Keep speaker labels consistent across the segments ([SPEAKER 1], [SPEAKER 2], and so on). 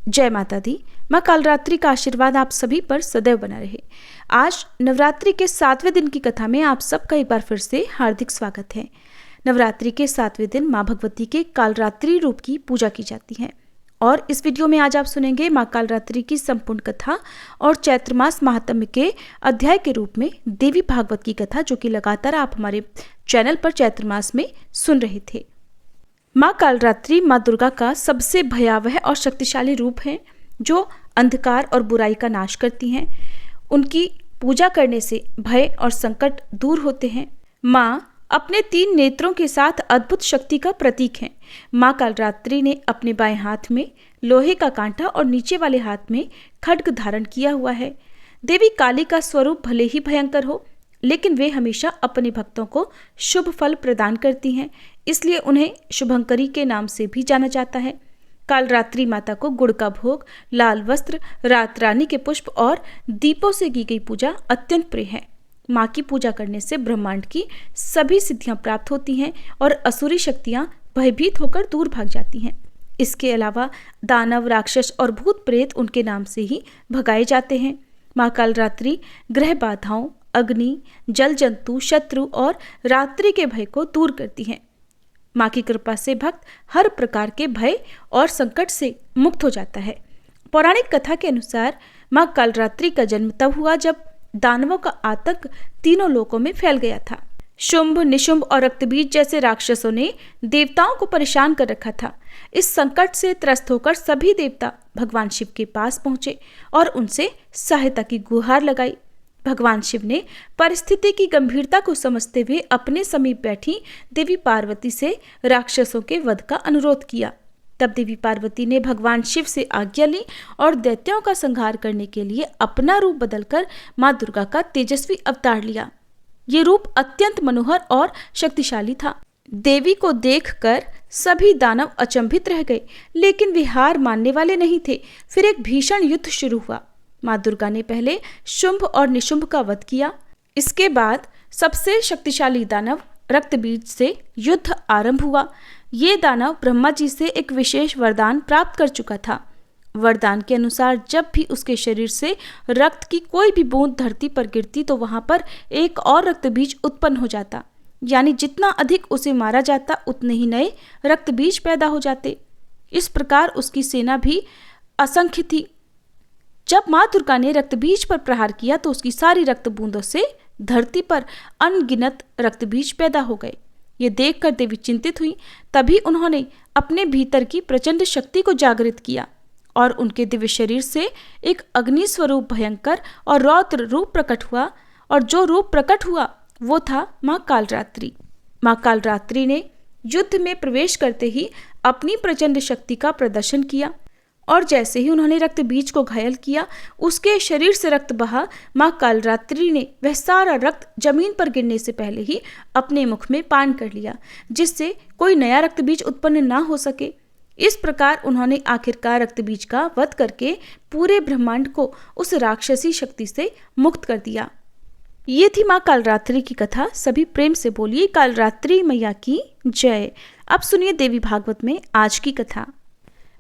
[SPEAKER 1] जय माता दी। माँ कालरात्रि का आशीर्वाद आप सभी पर सदैव बना रहे। आज नवरात्रि के 7वें दिन की कथा में आप सबका एक बार फिर से हार्दिक स्वागत है। नवरात्रि के 7वें दिन माँ भगवती के कालरात्रि रूप की पूजा की जाती है और इस वीडियो में आज आप सुनेंगे माँ कालरात्रि की संपूर्ण कथा और चैत्र मास महात्म्य के अध्याय के रूप में देवी भागवत की कथा, जो कि लगातार आप हमारे चैनल पर चैत्र मास में सुन रहे थे। माँ कालरात्रि माँ दुर्गा का सबसे भयावह और शक्तिशाली रूप है, जो अंधकार और बुराई का नाश करती हैं। उनकी पूजा करने से भय और संकट दूर होते हैं। माँ अपने 3 नेत्रों के साथ अद्भुत शक्ति का प्रतीक है। माँ कालरात्रि ने अपने बाएं हाथ में लोहे का कांटा और नीचे वाले हाथ में खड्ग धारण किया हुआ है। देवी काली का स्वरूप भले ही भयंकर हो, लेकिन वे हमेशा अपने भक्तों को शुभ फल प्रदान करती हैं, इसलिए उन्हें शुभंकरी के नाम से भी जाना जाता है। कालरात्रि माता को गुड़ का भोग, लाल वस्त्र, रात रानी के पुष्प और दीपों से की गई पूजा अत्यंत प्रिय है। माँ की पूजा करने से ब्रह्मांड की सभी सिद्धियां प्राप्त होती हैं और असुरी शक्तियां भयभीत होकर दूर भाग जाती हैं। इसके अलावा दानव, राक्षस और भूत प्रेत उनके नाम से ही भगाए जाते हैं। माँ कालरात्रि ग्रह बाधाओं, अग्नि, जल जंतु, शत्रु और रात्रि के भय को दूर करती हैं। माँ की कृपा से भक्त हर प्रकार के भय और संकट से मुक्त हो जाता है। पौराणिक कथा के अनुसार माँ कालरात्रि का जन्म तब हुआ जब दानवों का आतंक तीनों लोकों में फैल गया था। शुंभ, निशुंभ और रक्तबीज जैसे राक्षसों ने देवताओं को परेशान कर रखा था। इस संकट से त्रस्त होकर सभी देवता भगवान शिव के पास पहुंचे और उनसे सहायता की गुहार लगाई। भगवान शिव ने परिस्थिति की गंभीरता को समझते हुए अपने समीप बैठी देवी पार्वती से राक्षसों के वध का अनुरोध किया। तब देवी पार्वती ने भगवान शिव से आज्ञा ली और दैत्यों का संहार करने के लिए अपना रूप बदलकर माँ दुर्गा का तेजस्वी अवतार लिया। ये रूप अत्यंत मनोहर और शक्तिशाली था। देवी को देखकर सभी दानव अचंभित रह गए, लेकिन वे हार मानने वाले नहीं थे। फिर एक भीषण युद्ध शुरू हुआ। माँ दुर्गा ने पहले शुंभ और निशुंभ का वध किया। इसके बाद सबसे शक्तिशाली दानव रक्तबीज से युद्ध आरंभ हुआ। ये दानव ब्रह्मा जी से एक विशेष वरदान प्राप्त कर चुका था। वरदान के अनुसार जब भी उसके शरीर से रक्त की कोई भी बूंद धरती पर गिरती तो वहां पर एक और रक्तबीज उत्पन्न हो जाता, यानी जितना अधिक उसे मारा जाता उतने ही नए रक्तबीज पैदा हो जाते। इस प्रकार उसकी सेना भी असंख्य थी। जब माँ दुर्गा ने रक्तबीज पर प्रहार किया तो उसकी सारी रक्त बूंदों से धरती पर अनगिनत रक्तबीज पैदा हो गए। ये देखकर देवी चिंतित हुई। तभी उन्होंने अपने भीतर की प्रचंड शक्ति को जागृत किया और उनके दिव्य शरीर से एक अग्नि स्वरूप भयंकर और रौद्र रूप प्रकट हुआ, और जो रूप प्रकट हुआ वो था माँ कालरात्रि। माँ कालरात्रि ने युद्ध में प्रवेश करते ही अपनी प्रचंड शक्ति का प्रदर्शन किया और जैसे ही उन्होंने रक्त बीज को घायल किया, उसके शरीर से रक्त बहा। माँ कालरात्रि ने वह सारा रक्त जमीन पर गिरने से पहले ही अपने मुख में पान कर लिया, जिससे कोई नया रक्त बीज उत्पन्न ना हो सके। इस प्रकार उन्होंने आखिरकार रक्त बीज का वध करके पूरे ब्रह्मांड को उस राक्षसी शक्ति से मुक्त कर दिया। ये थी माँ कालरात्रि की कथा। सभी प्रेम से बोलिए कालरात्रि मैया की जय। अब सुनिए देवी भागवत में आज की कथा।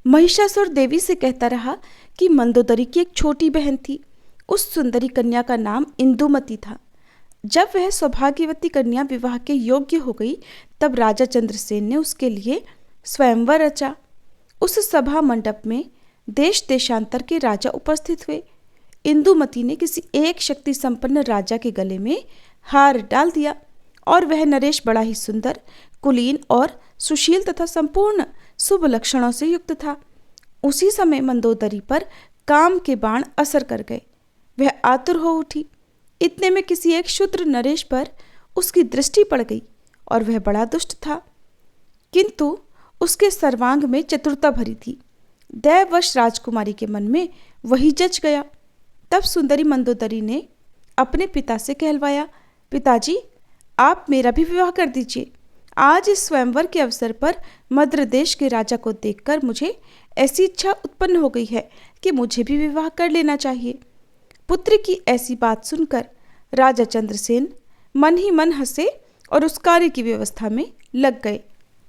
[SPEAKER 1] महिषासुर देवी से कहता रहा कि मंदोदरी की एक छोटी बहन थी। उस सुंदरी कन्या का नाम इंदुमती था। जब वह सौभाग्यवती कन्या विवाह के योग्य हो गई, तब राजा चंद्रसेन ने उसके लिए स्वयंवर रचा। उस सभा मंडप में देश देशांतर के राजा उपस्थित हुए। इंदुमती ने किसी एक शक्ति संपन्न राजा के गले में हार डाल दिया और वह नरेश बड़ा ही सुंदर, कुलीन और सुशील तथा संपूर्ण शुभ लक्षणों से युक्त था। उसी समय मंदोदरी पर काम के बाण असर कर गए। वह आतुर हो उठी। इतने में किसी एक शूद्र नरेश पर उसकी दृष्टि पड़ गई और वह बड़ा दुष्ट था, किंतु उसके सर्वांग में चतुरता भरी थी। दैववश राजकुमारी के मन में वही जच गया। तब सुंदरी मंदोदरी ने अपने पिता से कहलवाया, पिताजी, आप मेरा भी विवाह कर दीजिए। आज इस स्वयंवर के अवसर पर मद्र देश के राजा को देखकर मुझे ऐसी इच्छा उत्पन्न हो गई है कि मुझे भी विवाह कर लेना चाहिए। पुत्र की ऐसी बात सुनकर राजा चंद्रसेन मन ही मन हंसे और उस कार्य की व्यवस्था में लग गए।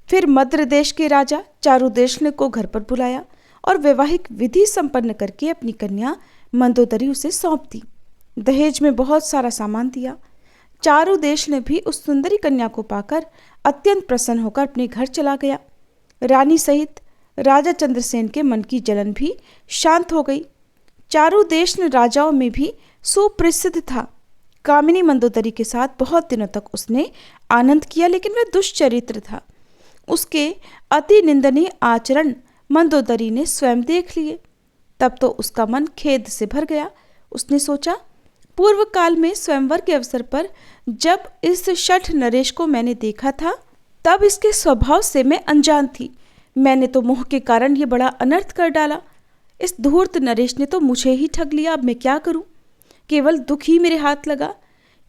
[SPEAKER 1] फिर मद्र देश के राजा चारुदेशने को घर पर बुलाया और वैवाहिक विधि संपन्न करके अपनी कन्या मंदोदरी उसे सौंप दी। दहेज में बहुत सारा सामान दिया। चारुदेश ने भी उस सुंदरी कन्या को पाकर अत्यंत प्रसन्न होकर अपने घर चला गया। रानी सहित राजा चंद्रसेन के मन की जलन भी शांत हो गई। चारुदेश ने राजाओं में भी सुप्रसिद्ध था। कामिनी मंदोदरी के साथ बहुत दिनों तक उसने आनंद किया, लेकिन वह दुष्चरित्र था। उसके अति निंदनीय आचरण मंदोदरी ने स्वयं देख लिए। तब तो उसका मन खेद से भर गया। उसने सोचा, पूर्व काल में स्वयंवर के अवसर पर जब इस शठ नरेश को मैंने देखा था, तब इसके स्वभाव से मैं अनजान थी। मैंने तो मोह के कारण ये बड़ा अनर्थ कर डाला। इस धूर्त नरेश ने तो मुझे ही ठग लिया। अब मैं क्या करूं? केवल दुख ही मेरे हाथ लगा।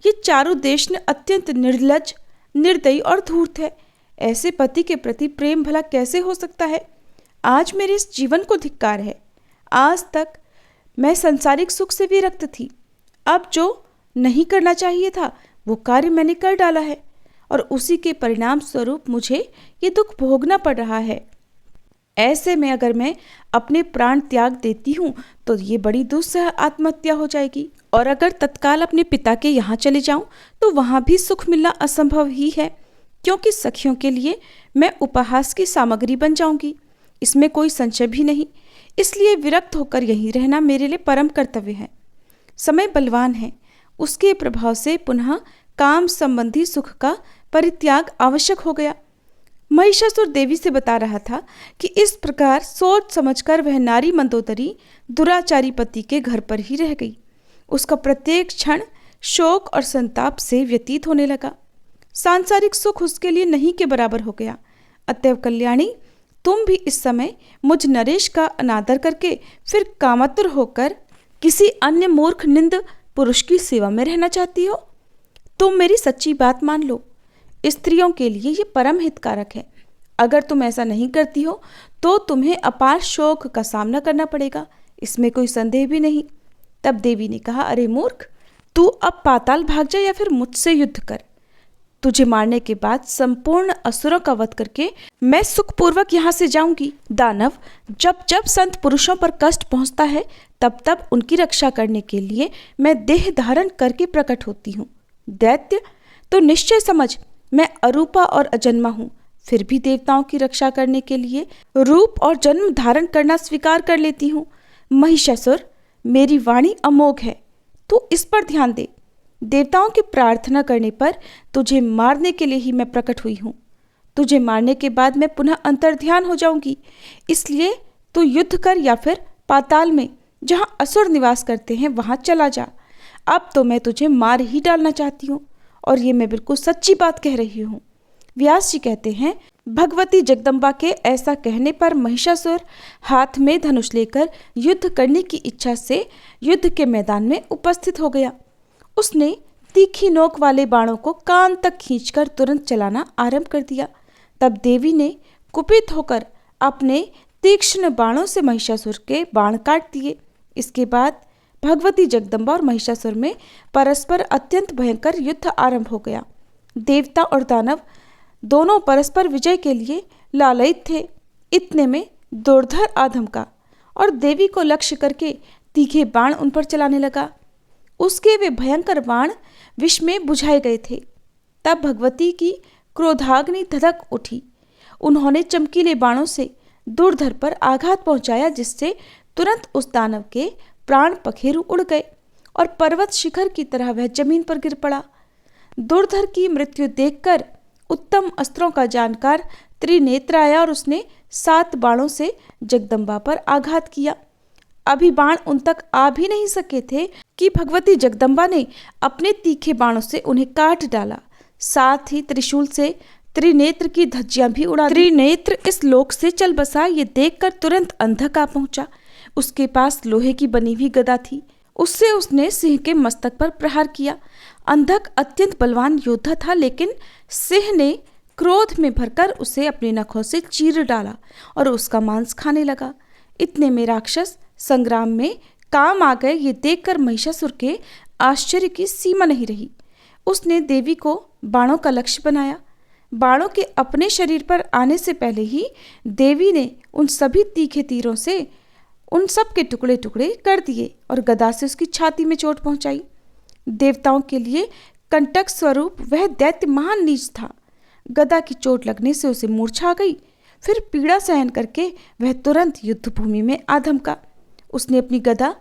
[SPEAKER 1] ये चारुदेश ने अत्यंत निर्लज, निर्दयी और धूर्त है। ऐसे पति के प्रति प्रेम भला कैसे हो सकता है? आज मेरे इस जीवन को धिक्कार है। आज तक मैं सांसारिक सुख से विरक्त थी। अब जो नहीं करना चाहिए था वो कार्य मैंने कर डाला है और उसी के परिणाम स्वरूप मुझे ये दुख भोगना पड़ रहा है। ऐसे में अगर मैं अपने प्राण त्याग देती हूँ तो ये बड़ी दुस्सह आत्महत्या हो जाएगी, और अगर तत्काल अपने पिता के यहाँ चले जाऊं तो वहाँ भी सुख मिलना असंभव ही है, क्योंकि सखियों के लिए मैं उपहास की सामग्री बन जाऊंगी। इसमें कोई संशय भी नहीं। इसलिए विरक्त होकर यहीं रहना मेरे लिए परम कर्तव्य है। समय बलवान है, उसके प्रभाव से पुनः काम संबंधी सुख का परित्याग आवश्यक हो गया। महिषासुर देवी से बता रहा था कि इस प्रकार सोच समझकर वह नारी मंदोदरी दुराचारी पति के घर पर ही रह गई। उसका प्रत्येक क्षण शोक और संताप से व्यतीत होने लगा। सांसारिक सुख उसके लिए नहीं के बराबर हो गया। अतएव कल्याणी, तुम भी इस समय मुझ नरेश का अनादर करके फिर कामातुर होकर किसी अन्य मूर्ख निंद पुरुष की सेवा में रहना चाहती हो? तुम मेरी सच्ची बात मान लो। स्त्रियों के लिए ये परम हितकारक है। अगर तुम ऐसा नहीं करती हो तो तुम्हें अपार शोक का सामना करना पड़ेगा, इसमें कोई संदेह भी नहीं। तब देवी ने कहा, अरे मूर्ख, तू अब पाताल भाग जा या फिर मुझसे युद्ध कर। तुझे मारने के बाद संपूर्ण असुरों का वध करके मैं सुखपूर्वक यहाँ से जाऊंगी। दानव जब जब संत पुरुषों पर कष्ट पहुँचता है तब तब उनकी रक्षा करने के लिए मैं देह धारण करके प्रकट होती हूँ। दैत्य, तो निश्चय समझ, मैं अरूपा और अजन्मा हूँ, फिर भी देवताओं की रक्षा करने के लिए रूप और जन्म धारण करना स्वीकार कर लेती हूँ। महिषासुर, मेरी वाणी अमोघ है, तू इस पर ध्यान दे। देवताओं की प्रार्थना करने पर तुझे मारने के लिए ही मैं प्रकट हुई हूँ। तुझे मारने के बाद मैं पुनः अंतर्ध्यान हो जाऊंगी। इसलिए तू युद्ध कर या फिर पाताल में जहाँ असुर निवास करते हैं वहाँ चला जा। अब तो मैं तुझे मार ही डालना चाहती हूँ, और ये मैं बिल्कुल सच्ची बात कह रही हूँ। व्यास जी कहते हैं, भगवती जगदम्बा के ऐसा कहने पर महिषासुर हाथ में धनुष लेकर युद्ध करने की इच्छा से युद्ध के मैदान में उपस्थित हो गया। उसने तीखी नोक वाले बाणों को कान तक खींचकर तुरंत चलाना आरंभ कर दिया। तब देवी ने कुपित होकर अपने तीक्ष्ण बाणों से महिषासुर के बाण काट दिए। इसके बाद भगवती जगदम्बा और महिषासुर में परस्पर अत्यंत भयंकर युद्ध आरंभ हो गया। देवता और दानव दोनों परस्पर विजय के लिए लालयित थे। इतने में दुर्धर आधमका और देवी को लक्ष्य करके तीखे बाण उन पर चलाने लगा। उसके वे भयंकर बाण विष में बुझाए गए थे। तब भगवती की क्रोधाग्नि धधक उठी। उन्होंने चमकीले बाणों से दुर्धर पर आघात पहुंचाया, जिससे तुरंत उस दानव के प्राण पखेरु उड़ गए और पर्वत शिखर की तरह वह जमीन पर गिर पड़ा। दुर्धर की मृत्यु देखकर उत्तम अस्त्रों का जानकार त्रिनेत्र आया और उसने 7 बाणों से जगदम्बा पर आघात किया। अभी बाण उन तक आ भी नहीं सके थे कि भगवती जगदम्बा ने अपने तीखे बाणों से उन्हें काट डाला। साथ ही त्रिशूल से त्रिनेत्र की धज्जियां भी उड़ा दी। त्रिनेत्र इस लोक से चल बसा, ये देखकर तुरंत अंधक आ पहुंचा। उसके पास लोहे की बनी हुई गदा थी। उससे उसने सिंह के मस्तक पर प्रहार किया। अंधक अत्यंत बलवान योद्धा था, लेकिन सिंह ने क्रोध में भरकर उसे अपने नखों से चीर डाला और उसका मांस खाने लगा। इतने में राक्षस संग्राम में काम आ गए। ये देखकर महिषासुर के आश्चर्य की सीमा नहीं रही। उसने देवी को बाणों का लक्ष्य बनाया। बाणों के अपने शरीर पर आने से पहले ही देवी ने उन सभी तीखे तीरों से उन सब के टुकड़े टुकड़े कर दिए और गदा से उसकी छाती में चोट पहुंचाई। देवताओं के लिए कंटक स्वरूप वह दैत्य महान नीच था। गदा की चोट लगने से उसे मूर्छा आ गई। फिर पीड़ा सहन करके वह तुरंत युद्ध भूमि में आ धमका। उसने अपनी गदा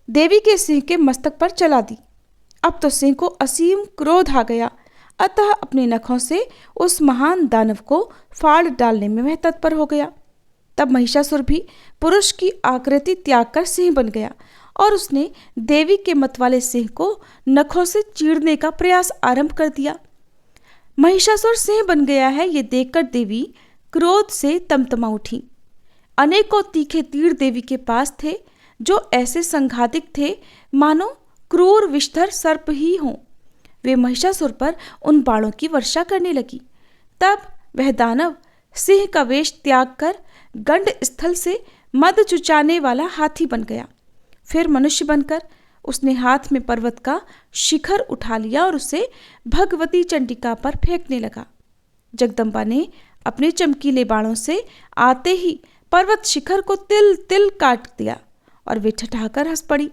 [SPEAKER 1] देवी के सिंह के मस्तक पर चला दी। अब तो सिंह को असीम क्रोध आ गया, अतः अपने नखों से उस महान दानव को फाड़ डालने में वह तत्पर हो गया। तब महिषासुर भी पुरुष की आकृति त्याग कर सिंह बन गया और उसने देवी के मतवाले सिंह को नखों से चीरने का प्रयास आरंभ कर दिया। महिषासुर सिंह बन गया है, ये देखकर देवी क्रोध से तमतमा उठी। अनेकों तीखे तीर देवी के पास थे, जो ऐसे संघातिक थे मानो क्रूर विषधर सर्प ही हों। वे महिषासुर पर उन बाणों की वर्षा करने लगी। तब वह दानव सिंह का वेश त्याग कर गंड स्थल से मद चुचाने वाला हाथी बन गया। फिर मनुष्य बनकर उसने हाथ में पर्वत का शिखर उठा लिया और उसे भगवती चंडिका पर फेंकने लगा। जगदम्बा ने अपने चमकीले बाणों से आते ही पर्वत शिखर को तिल तिल काट दिया और वे ठठाकर हंस पड़ी।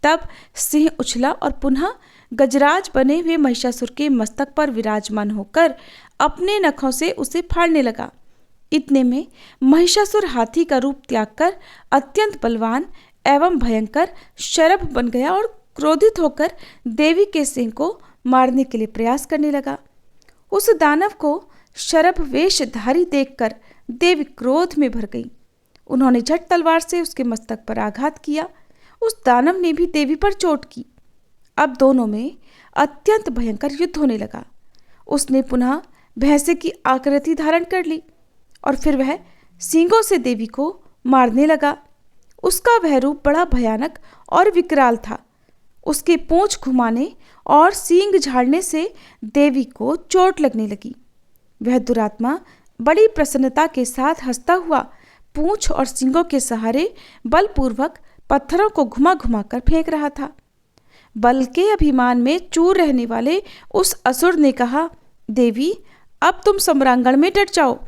[SPEAKER 1] तब सिंह उछला और पुनः गजराज बने हुए महिषासुर के मस्तक पर विराजमान होकर अपने नखों से उसे फाड़ने लगा। इतने में महिषासुर हाथी का रूप त्याग कर अत्यंत बलवान एवं भयंकर शरभ बन गया और क्रोधित होकर देवी के सिंह को मारने के लिए प्रयास करने लगा। उस दानव को शरभ वेशधारी देखकर देवी क्रोध में भर गई। उन्होंने झट तलवार से उसके मस्तक पर आघात किया। उस दानव ने भी देवी पर चोट की। अब दोनों में अत्यंत भयंकर युद्ध होने लगा। उसने पुनः भैंसे की आकृति धारण कर ली और फिर वह सींगों से देवी को मारने लगा। उसका वह रूप बड़ा भयानक और विकराल था। उसके पूंछ घुमाने और सींग झाड़ने से देवी को चोट लगने लगी। वह दुरात्मा बड़ी प्रसन्नता के साथ हंसता हुआ पूंछ और सींगों के सहारे बलपूर्वक पत्थरों को घुमा घुमा कर फेंक रहा था। बल के अभिमान में चूर रहने वाले उस असुर ने कहा, देवी अब तुम सम्रांगण में डट जाओ।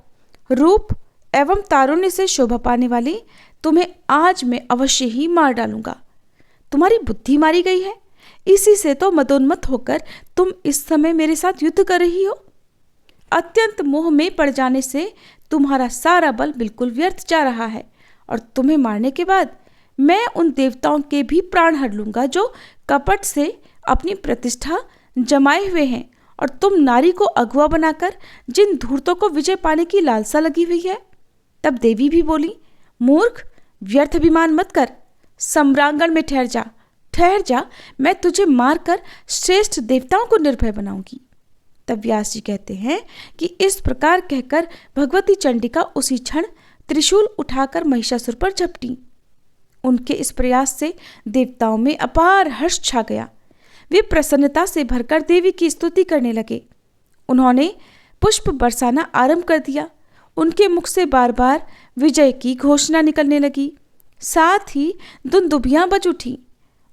[SPEAKER 1] रूप एवं तारुण्य से शोभा पाने वाली तुम्हें आज मैं अवश्य ही मार डालूंगा। तुम्हारी बुद्धि मारी गई है, इसी से तो मदोन्मत्त होकर तुम इस समय मेरे साथ युद्ध कर रही हो। अत्यंत मोह में पड़ जाने से तुम्हारा सारा बल बिल्कुल व्यर्थ जा रहा है और तुम्हें मारने के बाद मैं उन देवताओं के भी प्राण हर लूंगा जो कपट से अपनी प्रतिष्ठा जमाए हुए हैं और तुम नारी को अगुआ बनाकर जिन धूर्तों को विजय पाने की लालसा लगी हुई है। तब देवी भी बोली, मूर्ख, व्यर्थ अभिमान मत कर, सम्रांगण में ठहर जा, मैं तुझे मारकर श्रेष्ठ देवताओं को निर्भय बनाऊंगी। तब व्यास जी कहते हैं कि इस प्रकार कहकर भगवती चंडिका उसी क्षण त्रिशूल उठाकर महिषासुर पर झपटी। उनके इस प्रयास से देवताओं में अपार हर्ष छा गया। वे प्रसन्नता से भरकर देवी की स्तुति करने लगे। उन्होंने पुष्प बरसाना आरंभ कर दिया। उनके मुख से बार बार विजय की घोषणा निकलने लगी। साथ ही दुंदुभियां बज उठी।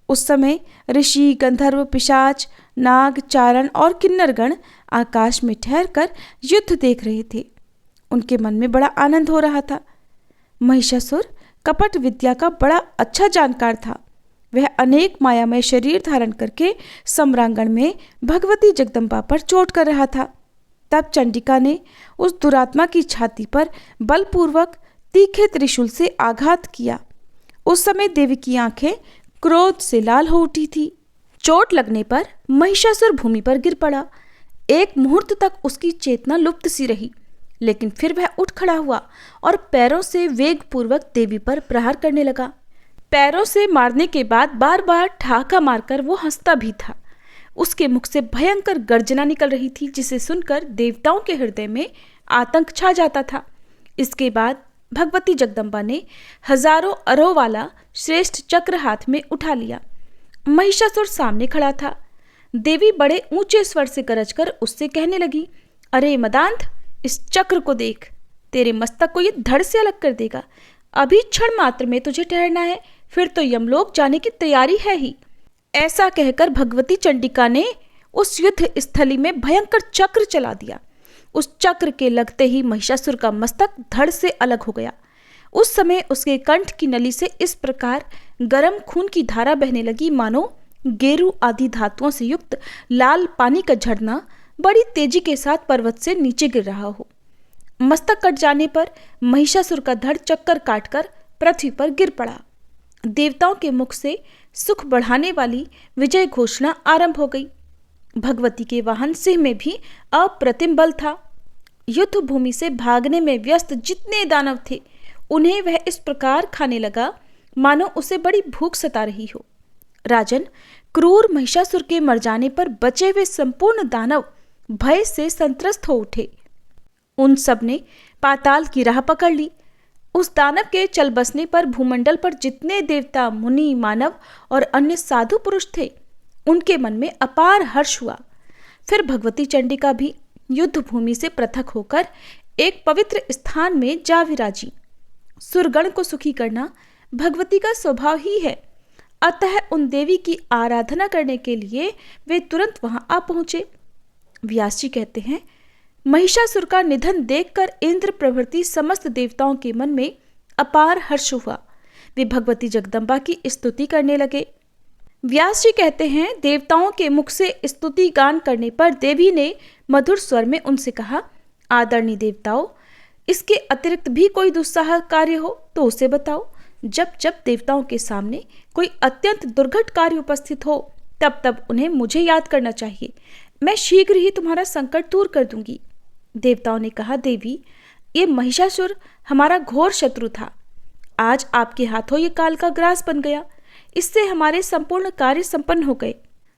[SPEAKER 1] उस समय ऋषि, गंधर्व, पिशाच, नाग, चारण और किन्नरगण आकाश में ठहरकर युद्ध देख रहे थे। उनके मन में बड़ा आनंद हो रहा था। महिषासुर कपट विद्या का बड़ा अच्छा जानकार था। वह अनेक मायामय शरीर धारण करके सम्रांगण में भगवती जगदम्बा पर चोट कर रहा था। तब चंडिका ने उस दुरात्मा की छाती पर बलपूर्वक तीखे त्रिशूल से आघात किया। उस समय देवी की आंखें क्रोध से लाल हो उठी थी। चोट लगने पर महिषासुर भूमि पर गिर पड़ा। एक मुहूर्त तक उसकी चेतना लुप्त सी रही, लेकिन फिर वह उठ खड़ा हुआ और पैरों से वेगपूर्वक देवी पर प्रहार करने लगा। पैरों से मारने के बाद बार बार ठहाका मारकर वो हंसता भी था। उसके मुख से भयंकर गर्जना निकल रही थी, जिसे सुनकर देवताओं के हृदय में आतंक छा जाता था। इसके बाद भगवती जगदम्बा ने हजारों अरों वाला श्रेष्ठ चक्र हाथ में उठा लिया। महिषासुर सामने खड़ा था। देवी बड़े ऊंचे स्वर से गरजकर उससे कहने लगी, अरे मदांध, इस चक्र को देख, तेरे मस्तक को ये धड़ से अलग कर देगा। अभी क्षण मात्र में तुझे ठहरना है, फिर तो यमलोक जाने की तैयारी है ही। ऐसा कहकर भगवती चंडिका ने उस युद्ध स्थली में भयंकर चक्र चला दिया। उस चक्र के लगते ही महिषासुर का मस्तक धड़ से अलग हो गया। उस समय उसके कंठ की नली से इस प्रकार गर्म खून की धारा बहने लगी मानो गेरू आदि धातुओं से युक्त लाल पानी का झरना बड़ी तेजी के साथ पर्वत से नीचे गिर रहा हो। मस्तक कट जाने पर महिषासुर का धड़ चक्कर काटकर पृथ्वी पर गिर पड़ा। देवताओं के मुख से सुख बढ़ाने वाली विजय घोषणा आरंभ हो गई। भगवती के वाहन सिंह में भी अप्रतिम बल था। युद्ध भूमि से भागने में व्यस्त जितने दानव थे उन्हें वह इस प्रकार खाने लगा मानो उसे बड़ी भूख सता रही हो। राजन, क्रूर महिषासुर के मर जाने पर बचे हुए संपूर्ण दानव भय से संत्रस्त हो उठे। उन सब ने पाताल की राह पकड़ ली। उस दानव के चल बसने पर भूमंडल पर जितने देवता, मुनि, मानव और अन्य साधु पुरुष थे उनके मन में अपार हर्ष हुआ। फिर भगवती चंडिका भी युद्ध भूमि से पृथक होकर एक पवित्र स्थान में जा विराजी। सुरगण को सुखी करना भगवती का स्वभाव ही है, अतः उन देवी की आराधना करने के लिए वे तुरंत वहां आ पहुंचे। व्यास जी कहते हैं, महिषासुर का निधन देखकर इंद्र प्रभृति समस्त देवताओं के मन में अपार हर्ष हुआ। वे भगवती जगदम्बा की स्तुति करने लगे। व्यास जी कहते हैं, देवताओं के मुख से स्तुति गान करने पर देवी ने मधुर स्वर में उनसे कहा, आदरणीय देवताओं, इसके अतिरिक्त भी कोई दुस्साह कार्य हो तो उसे बताओ। जब जब देवताओं के सामने कोई अत्यंत दुर्घट कार्य उपस्थित हो तब तब उन्हें मुझे याद करना चाहिए। मैं शीघ्र ही तुम्हारा संकट दूर कर दूंगी। देवताओं ने कहा, देवी, ये महिषासुर हमारा घोर शत्रु था। आज आपके हाथों ये काल का ग्रास बन गया। इससे हमारे संपूर्ण कार्य संपन्न हो गए।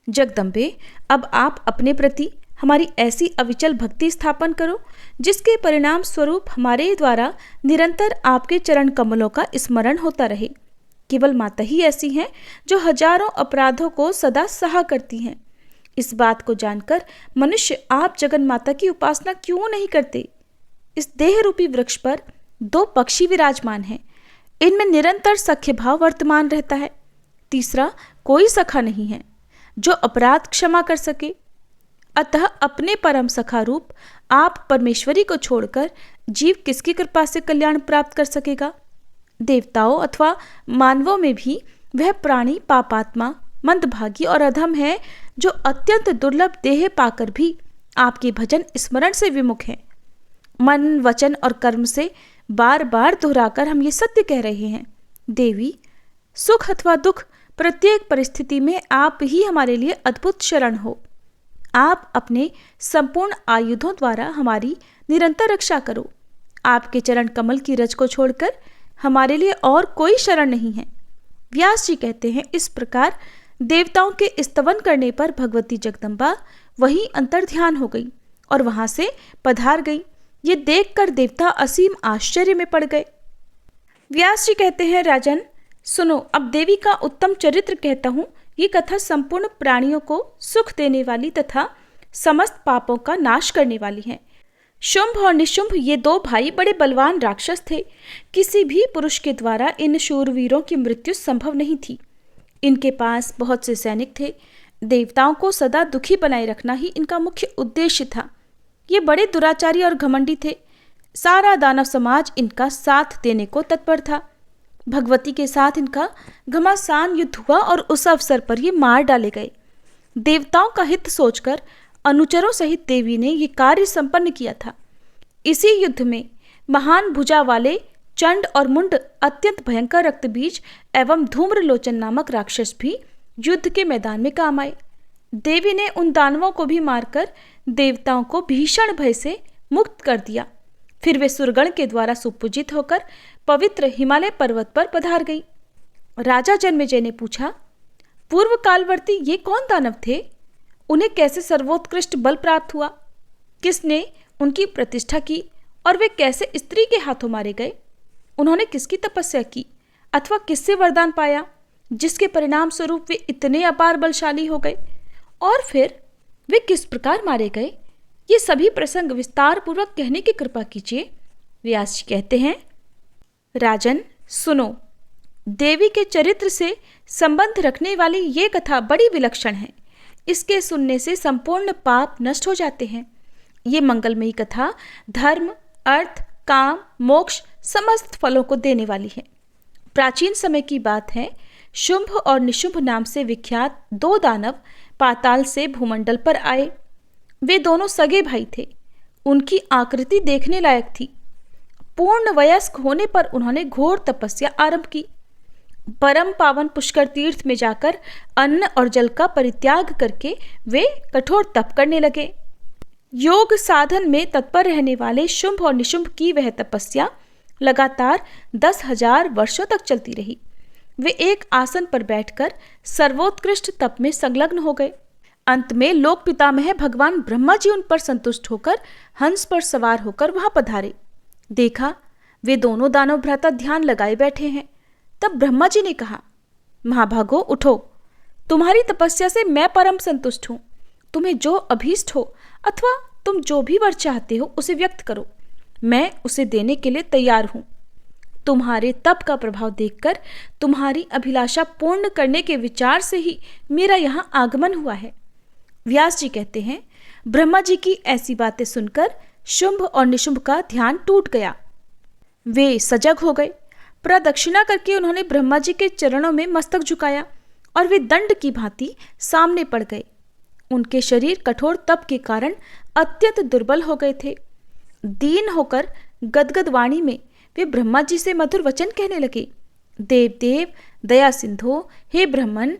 [SPEAKER 1] जगदम्बे, अब आप अपने प्रति हमारी ऐसी अविचल भक्ति स्थापन करो जिसके परिणाम स्वरूप हमारे द्वारा निरंतर आपके चरण कमलों का स्मरण होता रहे। केवल माता ही ऐसी हैं जो हजारों अपराधों को सदा सहा करती हैं। इस बात को जानकर मनुष्य आप जगन माता की उपासना क्यों नहीं करते? इस देह रूपी वृक्ष पर 2 पक्षी विराजमान हैं। इनमें निरंतर सख्य भाव वर्तमान रहता है। तीसरा कोई सखा नहीं है जो अपराध क्षमा कर सके। अतः अपने परम सखा रूप आप परमेश्वरी को छोड़कर जीव किसकी कृपा से कल्याण प्राप्त कर सकेगा? देवताओं अथवा मानवों में भी वह प्राणी पापात्मा, मंदभागी और अधम है जो अत्यंत दुर्लभ देह पाकर भी आपके भजन स्मरण से विमुख है। मन, वचन और कर्म से बार बार दोहराकर हम ये सत्य कह रहे हैं। देवी, सुख अथवा दुख प्रत्येक परिस्थिति में आप ही हमारे लिए अद्भुत शरण हो। आप अपने संपूर्ण आयुधों द्वारा हमारी निरंतर रक्षा करो। आपके चरण कमल की रज को छोड़कर हमारे लिए और कोई शरण नहीं है। व्यास जी कहते हैं, इस प्रकार देवताओं के स्तवन करने पर भगवती जगदम्बा वहीं अंतर्ध्यान हो गई और वहां से पधार गई। ये देखकर देवता असीम आश्चर्य में पड़ गए। व्यास जी कहते हैं, राजन सुनो, अब देवी का उत्तम चरित्र कहता हूँ। ये कथा संपूर्ण प्राणियों को सुख देने वाली तथा समस्त पापों का नाश करने वाली है। शुंभ और निशुंभ ये 2 भाई बड़े बलवान राक्षस थे। किसी भी पुरुष के द्वारा इन शूरवीरों की मृत्यु संभव नहीं थी। इनके पास बहुत से सैनिक थे। देवताओं को सदा दुखी बनाए रखना ही इनका मुख्य उद्देश्य था। ये बड़े दुराचारी और घमंडी थे। सारा दानव समाज इनका साथ देने को तत्पर था। भगवती के साथ इनका घमासान युद्ध हुआ और उस अवसर पर ये मार डाले गए। देवताओं का हित सोचकर अनुचरों सहित देवी ने ये कार्य संपन्न किया था। इसी युद्ध में महान भुजा वाले चंड और मुंड अत्यंत भयंकर रक्तबीज एवं धूम्रलोचन नामक राक्षस भी युद्ध के मैदान में काम आए। देवी ने उन दानवों को भी मारकर देवताओं को भीषण भय से मुक्त कर दिया। फिर वे सुरगण के द्वारा सुपूजित होकर पवित्र हिमालय पर्वत पर पधार गई। राजा जन्मेजय ने पूछा, पूर्व कालवर्ती ये कौन दानव थे? उन्हें कैसे सर्वोत्कृष्ट बल प्राप्त हुआ? किसने उनकी प्रतिष्ठा की और वे कैसे स्त्री के हाथों मारे गए? उन्होंने किसकी तपस्या की अथवा किससे वरदान पाया जिसके परिणाम स्वरूप वे इतने अपार बलशाली हो गए? और फिर वे किस प्रकार मारे गए? ये सभी प्रसंग विस्तार पूर्वक कहने की कृपा कीजिए। व्यास जी कहते हैं, राजन सुनो, देवी के चरित्र से संबंध रखने वाली ये कथा बड़ी विलक्षण है। इसके सुनने से संपूर्ण पाप नष्ट हो जाते हैं। ये मंगलमयी कथा धर्म, अर्थ, काम, मोक्ष समस्त फलों को देने वाली है। प्राचीन समय की बात है, शुंभ और निशुंभ नाम से विख्यात दो दानव पाताल से भूमंडल पर आए। वे दोनों सगे भाई थे। उनकी आकृति देखने लायक थी। पूर्ण वयस्क होने पर उन्होंने घोर तपस्या आरंभ की। परम पावन पुष्कर तीर्थ में जाकर अन्न और जल का परित्याग करके वे कठोर तप करने लगे। योग साधन में तत्पर रहने वाले शुंभ और निशुंभ की वह तपस्या लगातार 10,000 वर्षों तक चलती रही। वे एक आसन पर बैठकर सर्वोत्कृष्ट तप में संलग्न हो गए। अंत में लोक पितामह भगवान ब्रह्मा जी उन पर संतुष्ट होकर हंस पर सवार होकर वहां पधारे। देखा, वे दोनों दानव भ्राता ध्यान लगाए बैठे हैं। तब ब्रह्मा जी ने कहा, महाभागो उठो, तुम्हारी तपस्या से मैं परम संतुष्ट हूं। तुम्हें जो अभीष्ट हो अथवा तुम जो भी वर चाहते हो उसे व्यक्त करो, मैं उसे देने के लिए तैयार हूं। तुम्हारे तप का प्रभाव देखकर तुम्हारी अभिलाषा पूर्ण करने के विचार से ही मेरा यहां आगमन हुआ है। व्यास जी कहते हैं, ब्रह्मा जी की ऐसी बातें सुनकर शुंभ और निशुंभ का ध्यान टूट गया। वे सजग हो गए। प्रदक्षिणा करके उन्होंने ब्रह्मा जी के चरणों में मस्तक झुकाया और वे दंड की भांति सामने पड़ गए। उनके शरीर कठोर तप के कारण अत्यंत दुर्बल हो गए थे। दीन होकर गदगद वाणी में वे ब्रह्मा जी से मधुर वचन कहने लगे। देव देव दया सिंधो, हे ब्रह्मन,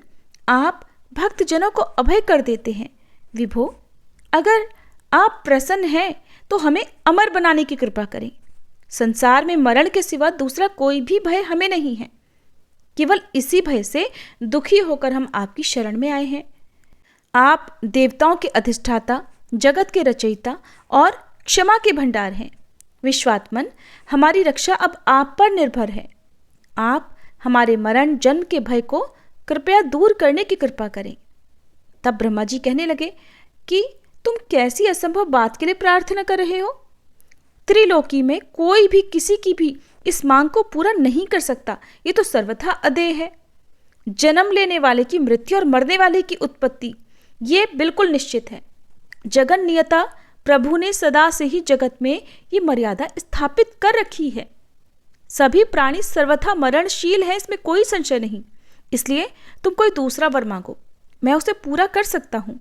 [SPEAKER 1] आप भक्तजनों को अभय कर देते हैं। विभो, अगर आप प्रसन्न हैं तो हमें अमर बनाने की कृपा करें। संसार में मरण के सिवा दूसरा कोई भी भय हमें नहीं है। केवल इसी भय से दुखी होकर हम आपकी शरण में आए हैं। आप देवताओं के अधिष्ठाता, जगत के रचयिता और क्षमा के भंडार हैं। विश्वात्मन, हमारी रक्षा अब आप पर निर्भर है। आप हमारे मरण जन्म के भय को कृपया दूर करने की कृपा करें। तब ब्रह्मा जी कहने लगे कि तुम कैसी असंभव बात के लिए प्रार्थना कर रहे हो? त्रिलोकी में कोई भी किसी की भी इस मांग को पूरा नहीं कर सकता। ये तो सर्वथा अदेय है। जन्म लेने वाले की मृत्यु और मरने वाले की उत्पत्ति, ये बिल्कुल निश्चित है। जगन नियता प्रभु ने सदा से ही जगत में ये मर्यादा स्थापित कर रखी है। सभी प्राणी सर्वथा मरणशील हैं, इसमें कोई संशय नहीं। इसलिए तुम कोई दूसरा वर मांगो, मैं उसे पूरा कर सकता हूं।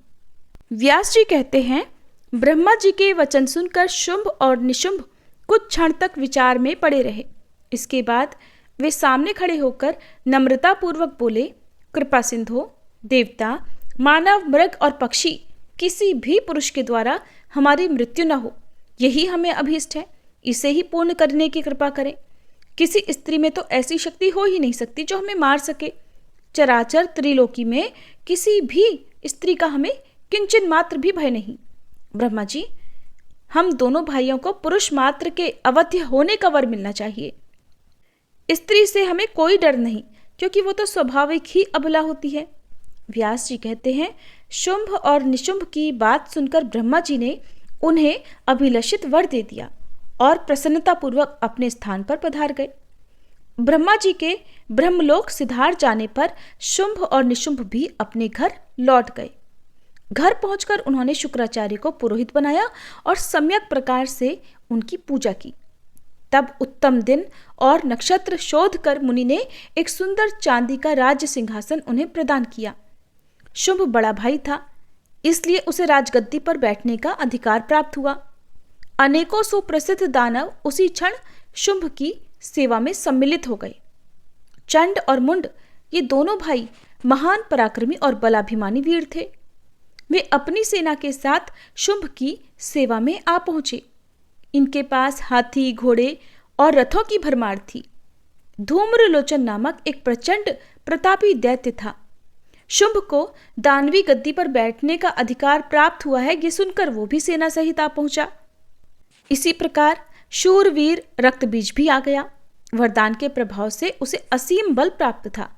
[SPEAKER 1] व्यास जी कहते हैं, ब्रह्मा जी के वचन सुनकर शुंभ और निशुंभ कुछ क्षण तक विचार में पड़े रहे। इसके बाद वे सामने खड़े होकर नम्रता पूर्वक बोले, कृपा सिंधो, देवता, मानव, मृग और पक्षी किसी भी पुरुष के द्वारा हमारी मृत्यु न हो, यही हमें अभीष्ट है। इसे ही पूर्ण करने की कृपा करें। किसी स्त्री में तो ऐसी शक्ति हो ही नहीं सकती जो हमें मार सके। चराचर त्रिलोकी में किसी भी स्त्री का हमें किंचन मात्र भी भय नहीं। ब्रह्मा जी, हम दोनों भाइयों को पुरुष मात्र के अवध्य होने का वर मिलना चाहिए। स्त्री से हमें कोई डर नहीं, क्योंकि वो तो स्वाभाविक ही अबला होती है। व्यास जी कहते हैं, शुंभ और निशुंभ की बात सुनकर ब्रह्मा जी ने उन्हें अभिलषित वर दे दिया और प्रसन्नतापूर्वक अपने स्थान पर पधार गए। ब्रह्मा जी के ब्रह्मलोक सिधार जाने पर शुंभ और निशुंभ भी अपने घर लौट गए। घर पहुंचकर उन्होंने शुक्राचार्य को पुरोहित बनाया और सम्यक प्रकार से उनकी पूजा की। तब उत्तम दिन और नक्षत्र शोध कर मुनि ने एक सुंदर चांदी का राज्य सिंहासन उन्हें प्रदान किया। शुंभ बड़ा भाई था, इसलिए उसे राजगद्दी पर बैठने का अधिकार प्राप्त हुआ। अनेकों सुप्रसिद्ध दानव उसी क्षण शुंभ की सेवा में सम्मिलित हो गए। चंड और मुंड, ये दोनों भाई महान पराक्रमी और बलाभिमानी वीर थे। वे अपनी सेना के साथ शुंभ की सेवा में आ पहुंचे। इनके पास हाथी, घोड़े और रथों की भरमार थी। धूम्रलोचन नामक एक प्रचंड प्रतापी दैत्य था। शुंभ को दानवी गद्दी पर बैठने का अधिकार प्राप्त हुआ है, ये सुनकर वो भी सेना सहित आ पहुंचा। इसी प्रकार शूरवीर रक्तबीज भी आ गया। वरदान के प्रभाव से उसे असीम बल प्राप्त था।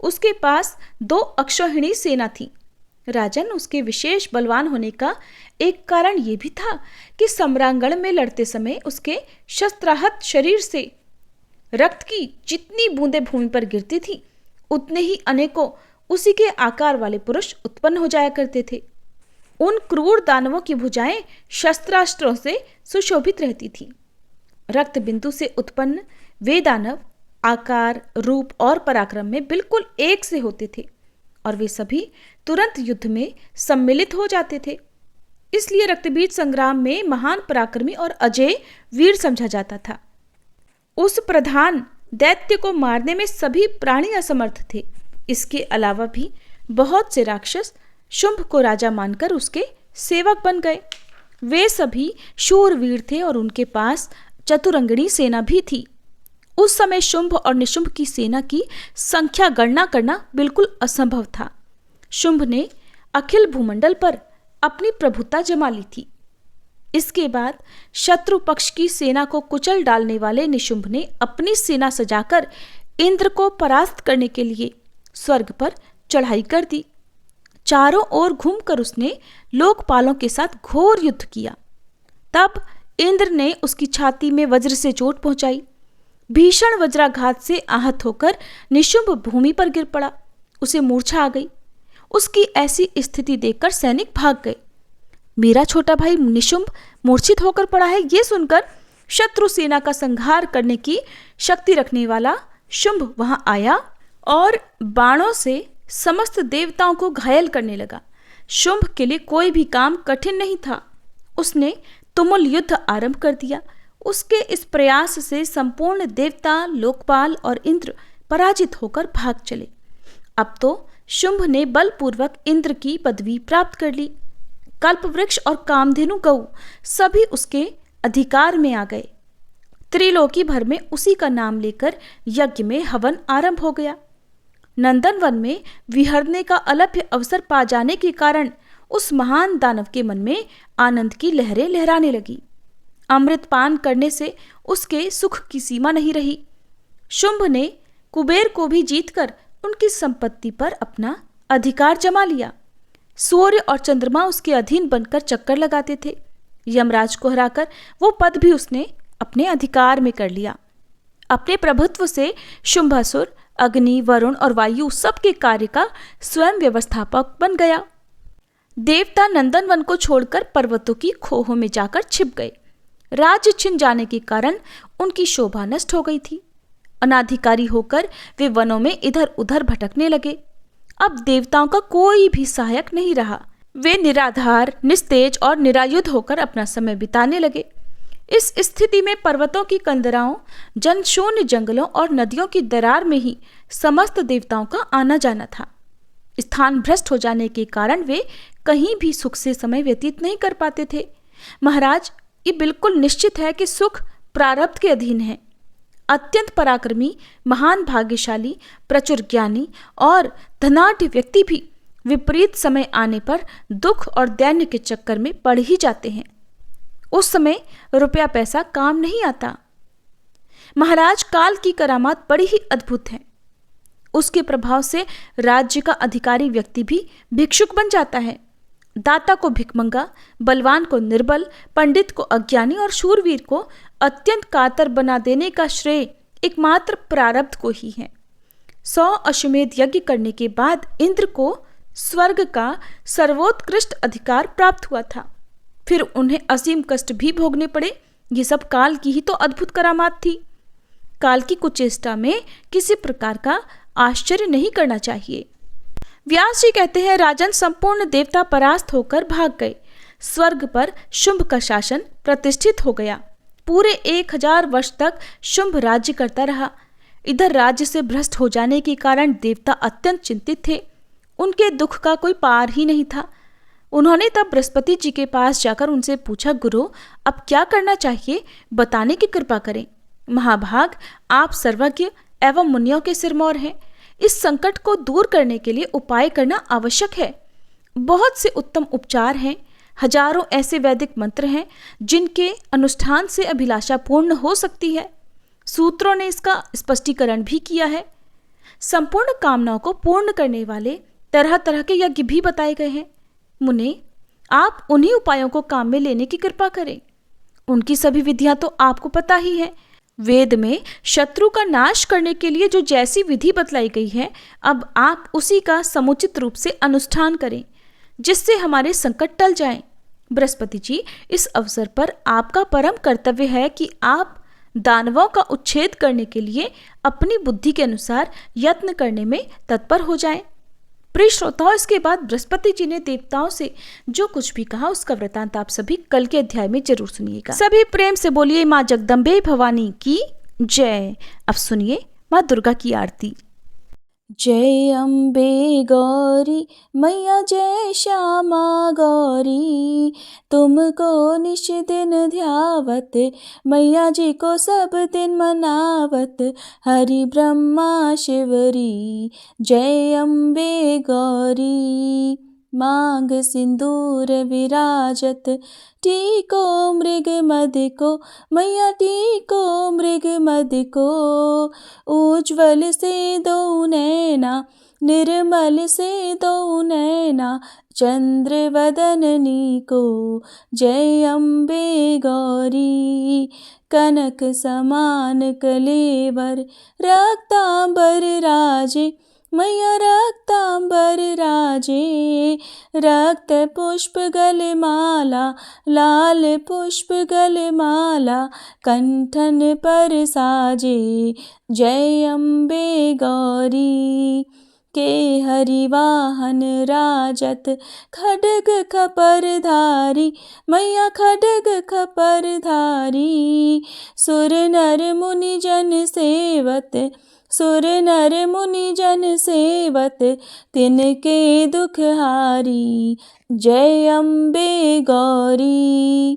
[SPEAKER 1] उसके पास 2 अक्षौहिणी सेना थी। राजन, उसके विशेष बलवान होने का एक कारण यह भी था कि सम्रांगण में लड़ते समय उसके शस्त्राहत शरीर से रक्त की जितनी बूंदें भूमि पर गिरती थी, उतने ही अनेकों उसी के आकार वाले पुरुष उत्पन्न हो जाया करते थे। उन क्रूर दानवों की भुजाएं शस्त्रास्त्रों से सुशोभित रहती थी। रक्त बिंदु से उत्पन्न वे दानव आकार, रूप और पराक्रम में बिल्कुल एक से होते थे और वे सभी तुरंत युद्ध में सम्मिलित हो जाते थे। इसलिए रक्तबीज संग्राम में महान पराक्रमी और अजय वीर समझा जाता था। उस प्रधान दैत्य को मारने में सभी प्राणी असमर्थ थे। इसके अलावा भी बहुत से राक्षस शुंभ को राजा मानकर उसके सेवक बन गए। वे सभी शूरवीर थे और उनके पास चतुरंगिणी सेना भी थी। उस समय शुंभ और निशुंभ की सेना की संख्या गणना करना बिल्कुल असंभव था। शुंभ ने अखिल भूमंडल पर अपनी प्रभुता जमा ली थी। इसके बाद शत्रु पक्ष की सेना को कुचल डालने वाले निशुंभ ने अपनी सेना सजाकर इंद्र को परास्त करने के लिए स्वर्ग पर चढ़ाई कर दी। चारों ओर घूमकर उसने लोकपालों के साथ घोर युद्ध किया। तब इंद्र ने उसकी छाती में वज्र से चोट पहुंचाई। भीषण वज्राघात से आहत होकर निशुंभ भूमि पर गिर पड़ा। उसे मूर्छा आ गई। उसकी ऐसी स्थिति देखकर सैनिक भाग गए। मेरा छोटा भाई निशुंभ मूर्छित होकर पड़ा है, ये सुनकर शत्रु सेना का संहार करने की शक्ति रखने वाला शुंभ वहां आया और बाणों से समस्त देवताओं को घायल करने लगा। शुंभ के लिए कोई भी काम कठिन नहीं था। उसने तुमुल युद्ध आरंभ कर दिया। उसके इस प्रयास से संपूर्ण देवता, लोकपाल और इंद्र पराजित होकर भाग चले। अब तो शुंभ ने बलपूर्वक इंद्र की पदवी प्राप्त कर ली। कल्पवृक्ष और कामधेनु गऊ सभी उसके अधिकार में आ गए। त्रिलोकी भर में उसी का नाम लेकर यज्ञ में हवन आरंभ हो गया। नंदनवन में विहरने का अलभ्य अवसर पा जाने के कारण उस महान दानव के मन में आनंद की लहरें लहराने लगी। अमृत पान करने से उसके सुख की सीमा नहीं रही। शुंभ ने कुबेर को भी जीतकर उनकी संपत्ति पर अपना अधिकार जमा लिया। सूर्य और चंद्रमा उसके अधीन बनकर चक्कर लगाते थे। यमराज को हराकर वो पद भी उसने अपने अधिकार में कर लिया। अपने प्रभुत्व से शुंभासुर अग्नि, वरुण और वायु सबके कार्य का स्वयं व्यवस्थापक बन गया। देवता नंदनवन को छोड़कर पर्वतों की खोहों में जाकर छिप गए। राज्य छिन जाने के कारण उनकी शोभा नष्ट हो गई थी। अनाधिकारी होकर वे वनों में इधर उधर भटकने लगे। अब देवताओं का कोई भी सहायक नहीं रहा। वे निराधार, निस्तेज और निरायुध होकर अपना समय बिताने लगे। इस स्थिति में पर्वतों की कंदराओं, जनशून्य जंगलों और नदियों की दरार में ही समस्त देवताओं का आना जाना था। स्थान भ्रष्ट हो जाने के कारण वे कहीं भी सुख से समय व्यतीत नहीं कर पाते थे। महाराज, ये बिल्कुल निश्चित है कि सुख प्रारब्ध के अधीन है। अत्यंत पराक्रमी, महान भाग्यशाली, प्रचुर ज्ञानी और धनाढ्य व्यक्ति भी विपरीत समय आने पर दुख और दैन्य के चक्कर में पड़ ही जाते हैं। उस समय रुपया पैसा काम नहीं आता। महाराज, काल की करामात बड़ी ही अद्भुत है। उसके प्रभाव से राज्य का अधिकारी व्यक्ति भी भिक्षुक बन जाता है। दाता को भिखमंगा, बलवान को निर्बल, पंडित को अज्ञानी और शूरवीर को अत्यंत कातर बना देने का श्रेय एकमात्र प्रारब्ध को ही है। 100 अश्वमेध यज्ञ करने के बाद इंद्र को स्वर्ग का सर्वोत्कृष्ट अधिकार प्राप्त हुआ था। फिर उन्हें असीम कष्ट भी भोगने पड़े। ये सब काल की ही तो अद्भुत करामात थी। काल की कुचेष्टा में किसी प्रकार का आश्चर्य नहीं करना चाहिए। व्यास जी कहते हैं, राजन, संपूर्ण देवता परास्त होकर भाग गए। स्वर्ग पर शुंभ का शासन प्रतिष्ठित हो गया। पूरे 1000 वर्ष तक शुंभ राज्य करता रहा। इधर राज्य से भ्रष्ट हो जाने के कारण देवता अत्यंत चिंतित थे। उनके दुख का कोई पार ही नहीं था। उन्होंने तब बृहस्पति जी के पास जाकर उनसे पूछा, गुरु, अब क्या करना चाहिए, बताने की कृपा करें। महाभाग, आप सर्वज्ञ एवं मुनियों के सिरमौर हैं। इस संकट को दूर करने के लिए उपाय करना आवश्यक है। बहुत से उत्तम उपचार हैं। हजारों ऐसे वैदिक मंत्र हैं जिनके अनुष्ठान से अभिलाषा पूर्ण हो सकती है। सूत्रों ने इसका स्पष्टीकरण भी किया है। संपूर्ण कामनाओं को पूर्ण करने वाले तरह तरह के यज्ञ भी बताए गए हैं। मुने, आप उन्हीं उपायों को काम में लेने की कृपा करें। उनकी सभी विधियां तो आपको पता ही है। वेद में शत्रु का नाश करने के लिए जो जैसी विधि बतलाई गई है, अब आप उसी का समुचित रूप से अनुष्ठान करें। जिससे हमारे संकट टल जाएं। बृहस्पति जी, इस अवसर पर आपका परम कर्तव्य है कि आप दानवों का उच्छेद करने के लिए अपनी बुद्धि के अनुसार यत्न करने में तत्पर हो जाएं। प्रिय श्रोताओं, इसके बाद बृहस्पति जी ने देवताओं से जो कुछ भी कहा उसका वृतांत आप सभी कल के अध्याय में जरूर सुनिएगा। सभी प्रेम से बोलिए माँ जगदम्बे भवानी की जय। अब सुनिए माँ दुर्गा की आरती। जय अम्बे गौरी मैया, जय श्यामा गौरी, तुमको निश दिन ध्यावत, मैया जी को सब दिन मनावत, हरि ब्रह्मा शिवरी। जय अम्बे गौरी, मांग सिंदूर विराजत, टीको मृग मद को, मैया टीको मृग मद को, उज्ज्वल से दो नैना, निर्मल से दो नैना, चंद्र वदननी को। जय अम्बे गौरी, कनक समान कलेवर, रक्तांबर राजे, मैया रक्तांबर राजे, रक्त पुष्प गलमाला, लाल पुष्प गलमाला, कंठन पर साजे। जय अम्बे गौरी, के हरिवाहन राजत, खड्ग खपर धारी, मैया खड्ग खपर धारी, सुर नर मुनि जन सेवत, सुर नर मुनि जन सेवत, तिनके दुख हारी। जय अम्बे गौरी,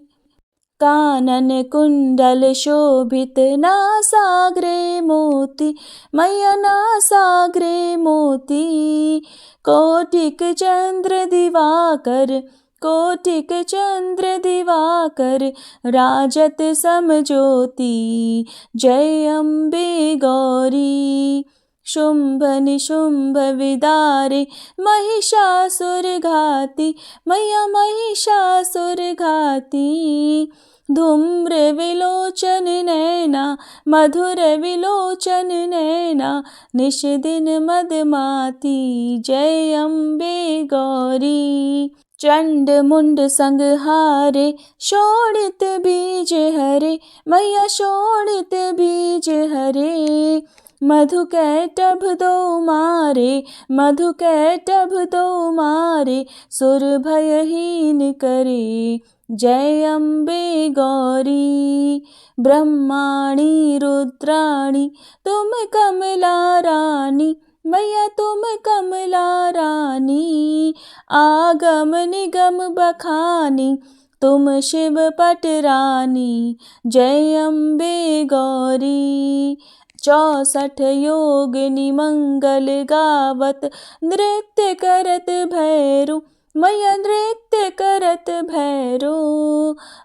[SPEAKER 1] कानन कुंडल शोभित, नासाग्रे मोती, मैया नासाग्रे मोती, कोटिक चंद्र दिवाकर, कोटिक चंद्र दिवाकर, राजत समज्योति। जय अम्बे गौरी, शुंभ निशुंभ विदारे, महिषासुर घाती, मैया महिषासुर घाती, धूम्र विलोचन नैना, मधुर विलोचन नैना, निश दिन मदमाती। जय अम्बे गौरी, चंड मुंड संहारे, शोणित बीज हरे, मैया शोणित बीज हरे, मधु कैटभ दो मारे, मधु कैटभ दो मारे, सुर भयहीन करे। जय अम्बे गौरी, ब्रह्माणी रुद्राणी, तुम कमला रानी, मैया तुम कमला रानी, आगम निगम बखानी, तुम शिव पट रानी। जय अम्बे गौरी, 64 योगिनी मंगल गावत, नृत्य करत भैरू, मैया नृत्य करत भैरू,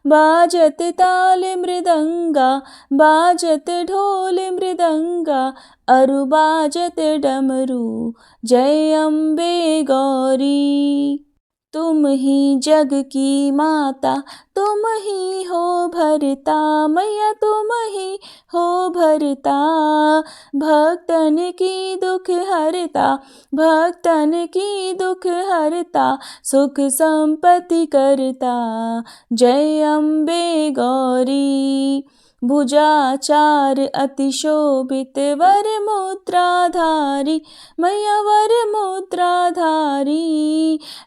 [SPEAKER 1] बाजत ताल मृदंगा, बाजत ढोल मृदंगा, अरु बाजत डमरू। जय अम्बे गौरी, तुम ही जग की माता, तुम ही हो भरता, मैया तुम ही हो भरता, भक्तन की दुख हरता, भक्तन की दुख हरता, सुख संपत्ति करता। जय अम्बे गौरी, भुजाचार अति शोभित, वर मुद्राधारी, मैया वर मुद्राधारी,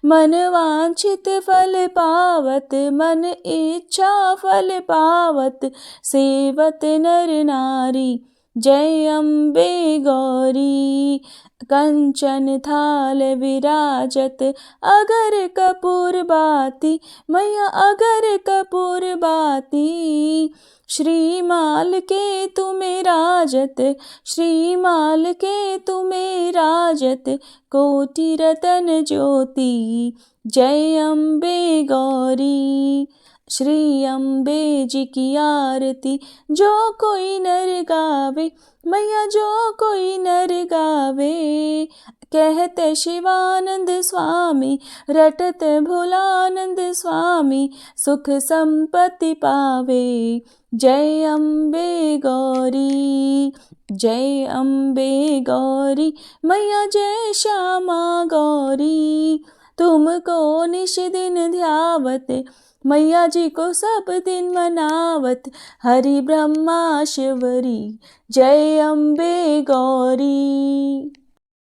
[SPEAKER 1] मन वांछित फल पावत, मन इच्छा फल पावत, सेवत नर नारी। जय अम्बे गौरी, कंचन थाल विराजत, अगर कपूर बाती, मैया अगर कपूर बाती, श्रीमाल के तुम्हें राजत, श्रीमाल के तुम्हें राजत, कोटि रतन ज्योति। जय अम्बे गौरी, श्री अम्बे जी की आरती जो कोई नर गावे, मैया जो कोई नर गावे, कहते शिवानंद स्वामी, रटत भोलानंद स्वामी, सुख संपत्ति पावे। जय अम्बे गौरी, जय अम्बे गौरी, मैया जय श्यामा गौरी, तुमको निश दिन ध्यावत, मैया जी को सब दिन मनावत। हरि ब्रह्मा शिवरी, जय अम्बे गौरी।